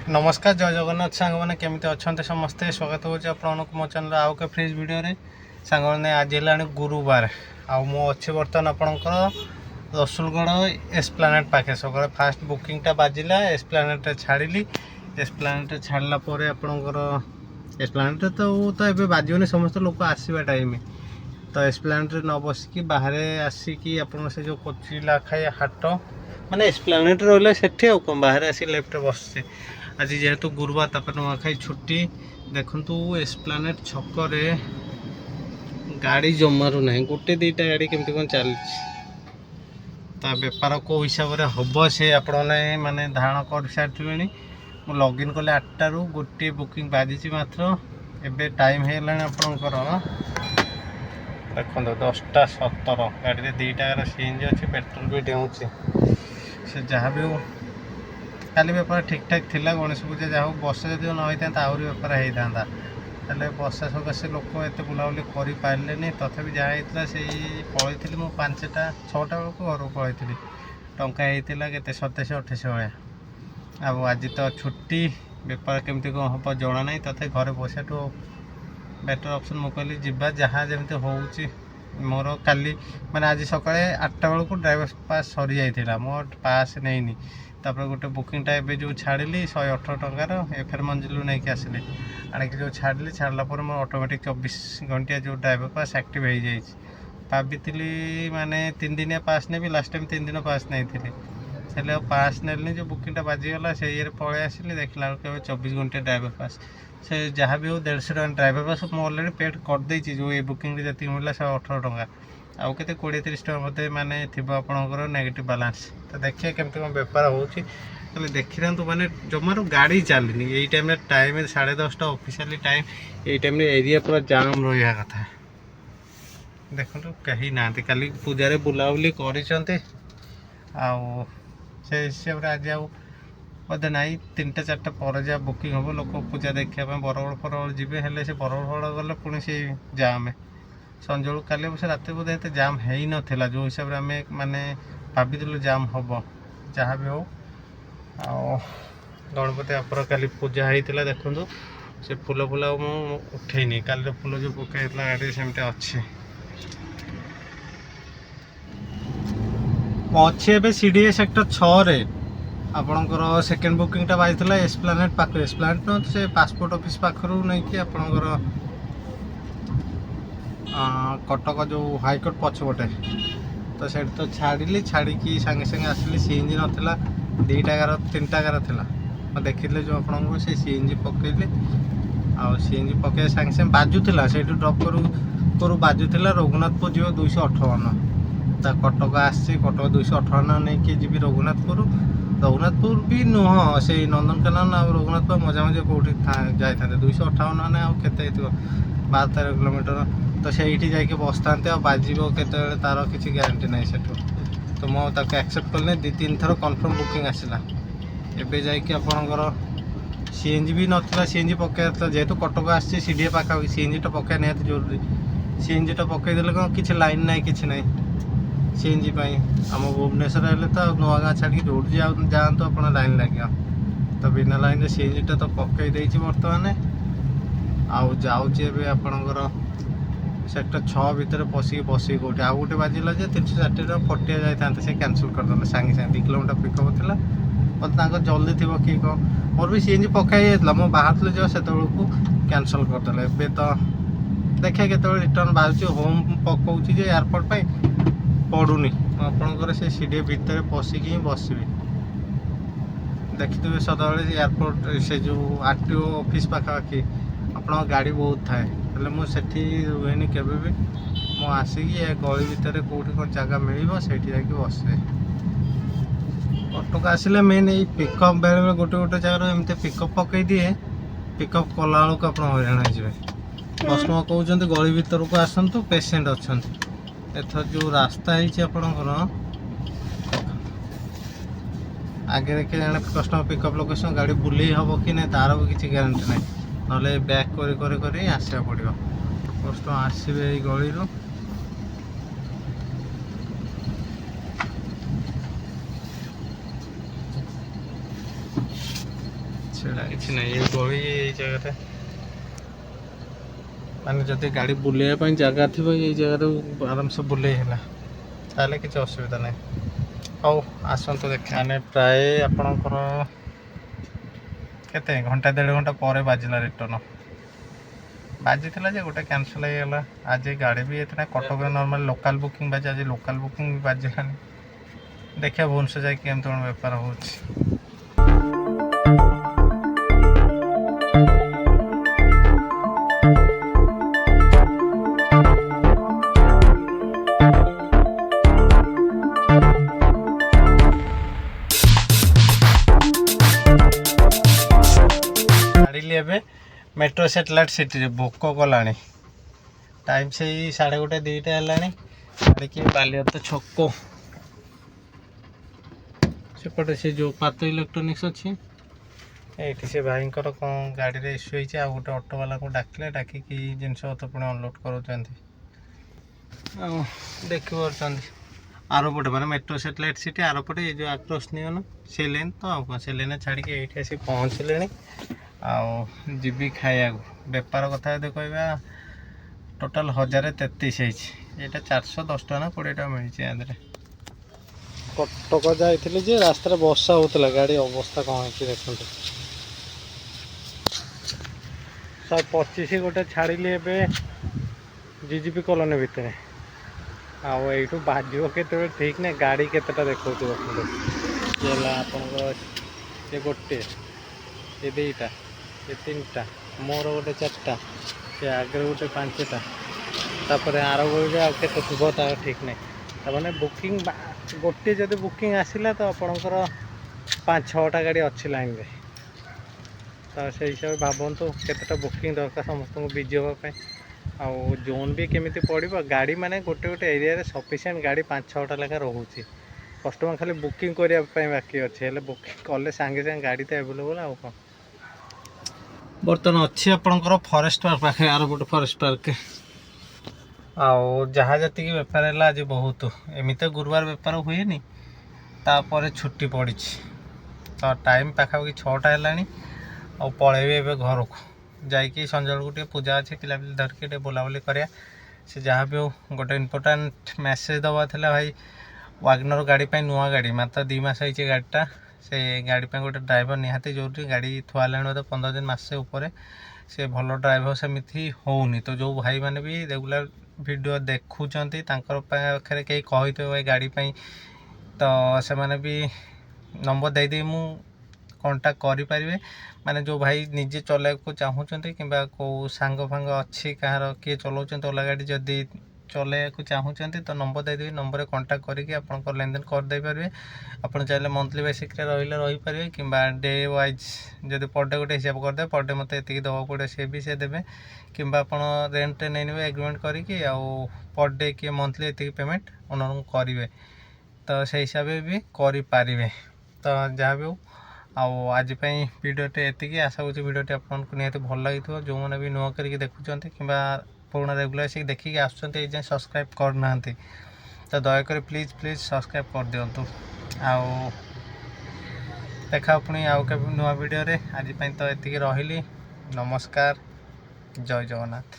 नमस्कार जय जगन्नाथ सांग मैंने केमी अच्छा समस्ते स्वागत हो मो चैनल आउ के फ्रेश वीडियो सांग मैंने आज है गुरुवार अच्छे बर्तमान आपंकर रसुलगढ़ एस्प्लानेट पाखे सकाल फास्ट बुकिंगटा बाजिला एस्प्लानेट छाड़ी एस्प्लानेट छाड़ला आपणकर एस्प्लानेट तो ये बाजनी समस्त लोक आसवा टाइम तो एस्प्लानेट न बसिकी बाहर आसिकी आप जो कोचिला खाई हाट माने एस्प्लानेट रहा से बाहर आसी लेफ्ट बस आज जेहेतु गुरुवार तापर नुआखाई छुट्टी देखु एस्प्लानेट छकरे गाड़ी जमारू ना गोटे दुईटा गाड़ी केमती कौन चली बेपार कौ हिसाब से हम से आपने माने धारण कर सारे मुझे लॉगिन कले 8 रु गोटे बुकिंग बाजी मात्र एबे टाइम है आपणकर देखो 10:17 गाड़ी दुईटा सीएनजी अच्छे पेट्रोल भी डेउचे से जहाँ भी हो काली बेपार ठीक ठाक थिला गणेश पूजा जहाँ वर्षा जदि न होता आहरी बेपार होता ताले वर्षा सकाशे लोक एत बुलाबुली कर पारे तथापि जहाँ होता से पलैली मु 5टा 6टा बेलू घर पलैली टंका होता के 27-28 भाया आज तो छुट्टी बेपार केमती कौन हम जना ना तथा घर बसाठू बेटर ऑप्शन मुझे कहली जीवा जहाँ जमी हो मोर काली माने आज सकाଳେ 8टा बेलू ड्राइवर पास सरी जाइए मोर पास नहीं तापर गोटे बुकिंगटा एवं जो छाड़ी 118 टंकार एफर मंजिलू नहीं कि आसिले आणिक जो छाड़ी छाड़ला मोर ऑटोमेटिक 24 घंटिया जो ड्राइवर पास एक्टिव हो जाए भाभी माने 3 दिनिया पास ने भी लास्ट टाइम 3 दिन पास नहीं थी से पास ने जो बुकिंगटा बाजीगला से ये पलि आसिली देखला 24 घंटे ड्राइवर पास से जहाँ भी हो 150 टका ड्राइवर पास मुझे अलरेडी पेड करदे जो ये बुकिंग जी मिलला 118 टका आउ के 20-30 टका मत माने थी आपंकर नेगेटिव बालांस तो देखिए केमती कौन बेपार हो देखी था माने जमार गाड़ी चलनी यही टाइम टाइम 10:30 ऑफिशियली टाइम यही टाइम एरिया पूरा जाम रहा कथा देखो कहीं ना काली पूजा बुलाबुली कर हिसाब से आज बोधे ना 3टा-4टा पर जहाँ बुकिंग हम लोक पूजा देखापी बरगड़ फरगड़ जी हेल्ले से बरगड़ फरगड़ गले पुणी से जाम संजू काली बस रात बोधे ये जाम हो नाला जो हिसाब से आम माने भाभी जाम हम जहाँ भी हो गणपति आपर काली पूजा होता देखु से फूल फूल मुझे उठेनी काली फूल जो पकई गाड़ी सेमती अच्छे अच्छे ए सीडीए सेक्टर 6 आपणकर सेकेंड बुकिंगटा बाजी एस्प्लानेट पाखे एस्प्लानेट न से पासपोर्ट ऑफिस पाखर नहीं कि आपणकर कटक जो हाईकोर्ट पछपटे तो से तो छाड़ी छाड़ी सांगे सांगे आसली सीएनजी नाला 2टा गार था मैं देखी जो आपको से सीएनजी पकईली सीएनजी पकई सांगे सांगे बाजुला से ड्रप करू बाजुला रघुनाथपुर जी 258 कटक आसी कटक 258 नहीं कि जी रघुनाथपुर भी नुह से नंदनकानन आ रघुनाथपुर मजा मजा कौटी जाते 258 ना आते 12-13 किलोमीटर तो से बस था बाजी के तार किसी ग्यारंटी ना से तो मुझे एक्सेप्ट कल 2-3 थर कन्फर्म बुकिंग आसला एवं जापर सीएनजी भी नाला सीएनजी पकड़ा जेहेतु कटक आसी सीडीए पाखा सीएनजी पकड़ा निहत जरूरी सीएनजी पकईदे कौन किसी लाइन ना कि ना सीएनजी आम भुवनेश्वर हेल्ले तो नुआ गाँ छाड़ी जो जातु आप लाइन लगे तो बिना लाइन सीएनजी तो पकई बर्तमान आउ जाऊँचे आपणकर सेक्टर 6 भितर पशिकी बस कौटे आउ गोटे बाजिला 360 टका फटिया जाता से कैनसल करदे सांगे सांगे 2 किलोमीटर पिकअप था मतलब जल्दी थी कि कौन मोर भी सीएनजी पकई जाता मुझे बाहर जो से कैनसल करदे ए तो देखिए के रिटर्न बाहर होम पकाऊँच एयरपोर्ट पड़ूनी आपंकर से सीढ़ी भितर पशिकी बसबी देखिए सदाबले एयरपोर्ट से जो आरटीओ ऑफिस पाखापाखि आप गाड़ी बहुत थाए हेल्ले मुझे रुएनी केवे भी मु आसिकी गली भितर कौटी कौन जगह मिल से बसे कटक आसिले मेन ये पिकअप बेले बेले गोटे गोटे जगार एमती पिकअप पकई दिए पिकअप कला बेलू आप हईराण हो कस्टमर कहते गली भितर को आसतु पेसेंट अच्छा एथर जो रास्ता आपणकर आगे देखिए जन कस्टमर पिकअप लोकेशन गाड़ी बुले हम कि नहीं तार भी किसी ग्यारंटी ना ना बैक कर आसवा पड़ो कस्टमर आसवे गली ଅସୁବିଧା କିଛି ନାହିଁ। ଏଇ ଗଳି ଏଇ ଜାଗାରେ ମାନେ ଯଦି ଗାଡ଼ି ବୁଲେଇବା ପାଇଁ ଜାଗା ଥିବ ଏଇ ଜାଗାରୁ ଆରାମସେ ବୁଲେଇ ହେଲା, ତାହେଲେ କିଛି ଅସୁବିଧା ନାହିଁ। ହଉ ଆସନ୍ତୁ ଦେଖିବା। ମାନେ ପ୍ରାୟ ଆପଣଙ୍କର କେତେ ଘଣ୍ଟା 1.5 ଘଣ୍ଟା ପରେ ବାଜିଲା ରିଟର୍ନ। ବାଜିଥିଲା ଯେ ଗୋଟେ କ୍ୟାନସଲ୍ ହେଇଗଲା। ଆଜି ଗାଡ଼ି ବି ଏତେ ନାହିଁ, କଟକରେ ନର୍ମାଲି ଲୋକାଲ୍ ବୁକିଂ ବାଜେ, ଆଜି ଲୋକାଲ୍ ବୁକିଂ ବି ବାଜିଲାନି। ଦେଖିବା ଭୁବନେଶ୍ୱର ଯାଇକି କେମିତି କ'ଣ ବେପାର ହେଉଛି। ଛାଡ଼ିଲି ଏବେ ମେଟ୍ରୋ ସାଟେଲାଇଟ୍ ସିଟିରେ। ଭୋକ କଲାଣି, ଟାଇମ୍ ସେଇ 1:30 2ଟା ହେଲାଣି। ଛାଡ଼ିକି ବାଲିଯାତ୍ରା ଛକ ସେପଟେ ସେ ଯେଉଁ ପାତ୍ର ଇଲେକ୍ଟ୍ରୋନିକ୍ସ ଅଛି, ଏଇଠି ସେ ଭାଇଙ୍କର କ'ଣ ଗାଡ଼ିରେ ଇସ୍ୟୁ ହେଇଛି। ଆଉ ଗୋଟେ ଅଟୋବାଲାକୁ ଡାକିଲେ, ଡାକିକି ଜିନିଷପତ୍ର ପୁଣି ଅନଲୋଡ଼ କରାଉଛନ୍ତି। ଆଉ ଦେଖିପାରୁଛନ୍ତି ଆରପଟେ ମାନେ ମେଟ୍ରୋ ସାଟେଲାଇଟ୍ ସିଟି ଆରପଟେ ଏ ଯେଉଁ ଆକ୍ରୋସ୍ ନିଅନ ସେ ଲେନ୍ ତ। ଆଉ କ'ଣ ସେ ଲେନ୍ରେ ଛାଡ଼ିକି ଏଇଠି ଆସି ପହଞ୍ଚିଲେଣି। ଆଉ ଯିବି ଖାଇବାକୁ। ବେପାର କଥା ଯଦି କହିବା ଟୋଟାଲ୍ 1033 ହେଇଛି। ଏଇଟା 410 ଟଙ୍କା ନା 20 ଟଙ୍କା ମିଳିଛି ୟା ଦେହରେ। କଟକ ଯାଇଥିଲି ଯେ ରାସ୍ତାରେ ବର୍ଷା ହେଉଥିଲା, ଗାଡ଼ି ଅବସ୍ଥା କ'ଣ ହେଇଛି ଦେଖନ୍ତୁ। 125 ଗୋଟେ ଛାଡ଼ିଲି ଏବେ ଜିଜିପି କଲୋନୀ ଭିତରେ। ଆଉ ଏଇଠୁ ବାଜିବ କେତେବେଳେ ଠିକ୍ ନାହିଁ। ଗାଡ଼ି କେତେଟା ଦେଖାଉଛି ଦେଖନ୍ତୁ। ଇଏ ହେଲା ଆପଣଙ୍କର ଏ ଗୋଟେ, ଏ 2ଟା, ଏ 3ଟା, ମୋର ଗୋଟେ 4ଟା, ସେ ଆଗରେ ଗୋଟେ 5ଟା, ତାପରେ ଆର ଗଳିରେ ଆଉ କେତେ ଥିବ ତାର ଠିକ୍ ନାହିଁ। ତାମାନେ ବୁକିଂ ଗୋଟିଏ ଯଦି ବୁକିଂ ଆସିଲା ତ ଆପଣଙ୍କର 5-6ଟା ଗାଡ଼ି ଅଛି ଲାଇନ୍ରେ। ତ ସେଇ ହିସାବରେ ଭାବନ୍ତୁ କେତେଟା ବୁକିଂ ଦରକାର ସମସ୍ତଙ୍କୁ ବିଜି ହେବା ପାଇଁ। ଆଉ ଜୋନ୍ ବି କେମିତି ପଡ଼ିବ। ଗାଡ଼ି ମାନେ ଗୋଟେ ଏରିଆରେ ସଫିସିଏଣ୍ଟ ଗାଡ଼ି 5-6ଟା ଲେଖା ରହୁଛି। କଷ୍ଟମର ଖାଲି ବୁକିଂ କରିବା ପାଇଁ ବାକି ଅଛି, ହେଲେ ବୁକିଂ କଲେ ସାଙ୍ଗେ ସାଙ୍ଗେ ଗାଡ଼ି ତ ଆଭେଲେବଲ୍। ଆଉ କ'ଣ ବର୍ତ୍ତମାନ ଅଛି ଆପଣଙ୍କର ଫରେଷ୍ଟ ପାର୍କ ପାଖରେ, ଆର ଗୋଟେ ଫରେଷ୍ଟ ପାର୍କ। ଆଉ ଯାହା ଯେତିକି ବେପାର ହେଲା ଆଜି ବହୁତ। ଏମିତି ଗୁରୁବାର ବେପାର ହୁଏନି, ତାପରେ ଛୁଟି ପଡ଼ିଛି। ତ ଟାଇମ୍ ପାଖାପାଖି 6ଟା ହେଲାଣି। ଆଉ ପଳେଇବି ଏବେ ଘରକୁ। ଯାଇକି ସଞ୍ଜବେଳକୁ ଟିକେ ପୂଜା ଅଛି, ପିଲାପିଲି ଧରିକି ଟିକେ ବୁଲାବୁଲି କରିବା। ସେ ଯାହା ବି ହଉ ଗୋଟେ ଇମ୍ପୋର୍ଟାଣ୍ଟ ମେସେଜ୍ ଦେବା ଥିଲା ଭାଇ। ୱାଗନର ଗାଡ଼ି ପାଇଁ ନୂଆ ଗାଡ଼ି, ମାତ୍ର 2 ମାସ ହେଇଛି ଗାଡ଼ିଟା। ସେ ଗାଡ଼ି ପାଇଁ ଗୋଟେ ଡ୍ରାଇଭର ନିହାତି ଜରୁରୀ। ଗାଡ଼ି ଥୁଆ ହେଲାଣି ବୋଧେ 15 ଦିନ ମାସେ ଉପରେ। ସେ ଭଲ ଡ୍ରାଇଭର ସେମିତି ହେଉନି। ତ ଯେଉଁ ଭାଇମାନେ ବି ରେଗୁଲାର ଭିଡ଼ିଓ ଦେଖୁଛନ୍ତି ତାଙ୍କର ପାଖରେ କେହି କହିଥିବେ ଭାଇ ଗାଡ଼ି ପାଇଁ, ତ ସେମାନେ ବି ନମ୍ବର ଦେଇଦେବି, ମୁଁ କଣ୍ଟାକ୍ଟ କରିପାରିବେ। ମାନେ ଯେଉଁ ଭାଇ ନିଜେ ଚଲାଇବାକୁ ଚାହୁଁଛନ୍ତି କିମ୍ବା କେଉଁ ସାଙ୍ଗ ଫାଙ୍ଗ ଅଛି କାହାର କିଏ ଚଲାଉଛନ୍ତି ଓଲା ଗାଡ଼ି, ଯଦି ଚଲାଇବାକୁ ଚାହୁଁଛନ୍ତି ତ ନମ୍ବର ଦେଇଦେବି। ନମ୍ବରରେ କଣ୍ଟାକ୍ଟ କରିକି ଆପଣଙ୍କର ଲେନଦେନ କରିଦେଇପାରିବେ। ଆପଣ ଚାହିଁଲେ ମନ୍ଥଲି ବେସିକ୍ରେ ରହିପାରିବେ, କିମ୍ବା ଡେ ୱାଇଜ୍ ଯଦି ପର୍ ଡେ ଗୋଟେ ହିସାବ କରିଦେବେ, ପର୍ ଡେ ମୋତେ ଏତିକି ଦେବାକୁ ପଡ଼ିବ, ସେ ଦେବେ। କିମ୍ବା ଆପଣ ରେଣ୍ଟରେ ନେଇନେବେ ଏଗ୍ରିମେଣ୍ଟ କରିକି, ଆଉ ପର୍ ଡେ କି ମନ୍ଥଲି ଏତିକି ପେମେଣ୍ଟ ଓନରଙ୍କୁ କରିବେ। ତ ସେଇ ହିସାବରେ ବି କରିପାରିବେ। ତ ଯାହା ବି ହଉ, ଆଉ ଆଜି ପାଇଁ ଭିଡ଼ିଓଟି ଏତିକି। ଆଶା କରୁଛି ଭିଡ଼ିଓଟି ଆପଣଙ୍କୁ ନିହାତି ଭଲ ଲାଗିଥିବ। ଯେଉଁମାନେ ବି ନୂଆ କରିକି ଦେଖୁଛନ୍ତି କିମ୍ବା ପୁରୁଣା ରେଗୁଲାର ଆସିକି ଦେଖିକି ଆସୁଛନ୍ତି, ଏଇ ଯାଏଁ ସବସ୍କ୍ରାଇବ୍ କରୁନାହାନ୍ତି, ତ ଦୟାକରି ପ୍ଲିଜ୍ ସବସ୍କ୍ରାଇବ୍ କରିଦିଅନ୍ତୁ। ଆଉ ଦେଖା ପୁଣି ଆଉ କେବେ ନୂଆ ଭିଡ଼ିଓରେ। ଆଜି ପାଇଁ ତ ଏତିକି ରହିଲି। ନମସ୍କାର, ଜୟ ଜଗନ୍ନାଥ।